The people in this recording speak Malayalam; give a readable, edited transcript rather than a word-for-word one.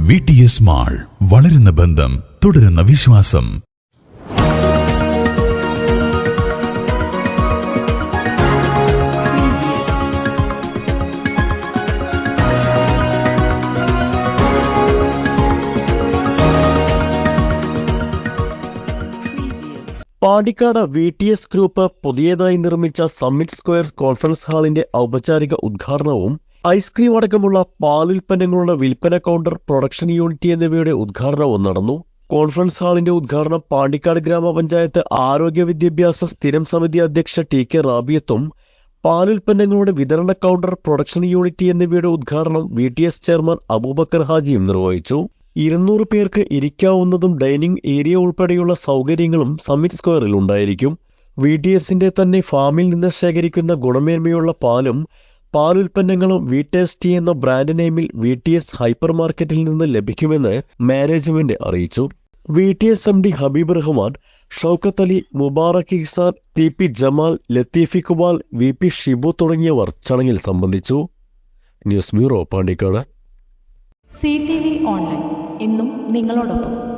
VTS മാൾ, വളരുന്ന ബന്ധം, തുടരുന്ന വിശ്വാസം. പാണ്ടിക്കാട് VTS ഗ്രൂപ്പ് പുതിയതായി നിർമ്മിച്ച സമ്മിറ്റ് സ്ക്വയർ കോൺഫറൻസ് ഹാളിന്റെ ഔപചാരിക ഉദ്ഘാടനവും ഐസ്ക്രീം അടക്കമുള്ള പാലുൽപ്പന്നങ്ങളുടെ വിൽപ്പന കൗണ്ടർ, പ്രൊഡക്ഷൻ യൂണിറ്റ് എന്നിവയുടെ ഉദ്ഘാടനവും നടന്നു. കോൺഫറൻസ് ഹാളിന്റെ ഉദ്ഘാടനം പാണ്ടിക്കാട് ഗ്രാമപഞ്ചായത്ത് ആരോഗ്യ വിദ്യാഭ്യാസ സ്ഥിരം സമിതി അധ്യക്ഷ TK റാബിയത്തും പാലുൽപ്പന്നങ്ങളുടെ വിതരണ കൗണ്ടർ, പ്രൊഡക്ഷൻ യൂണിറ്റ് എന്നിവയുടെ ഉദ്ഘാടനം VTS ചെയർമാൻ അബൂബക്കർ ഹാജിയും നിർവഹിച്ചു. 200 പേർക്ക് ഇരിക്കാവുന്നതും ഡൈനിങ് ഏരിയ ഉൾപ്പെടെയുള്ള സൗകര്യങ്ങളും സമ്മിറ്റ് സ്ക്വയറിൽ ഉണ്ടായിരിക്കും. VTSന്റെ തന്നെ ഫാമിൽ നിന്ന് ശേഖരിക്കുന്ന ഗുണമേന്മയുള്ള പാലും പാലുൽപ്പന്നങ്ങളും VTST എന്ന ബ്രാൻഡ് നെയിമിൽ VTS ഹൈപ്പർ മാർക്കറ്റിൽ നിന്ന് ലഭിക്കുമെന്ന് മാനേജ്മെന്റ് അറിയിച്ചു. VTS MD ഹബീബ് റഹ്മാൻ, ഷൗക്കത്ത് അലി, മുബാറക് ഇഹ്സാൻ, TP Jamal, Latheef Iqbal, VP Shibu തുടങ്ങിയവർ ചടങ്ങിൽ സംബന്ധിച്ചു. News bureau, Pandikkad. CTV online, എന്നും നിങ്ങളോടൊപ്പം.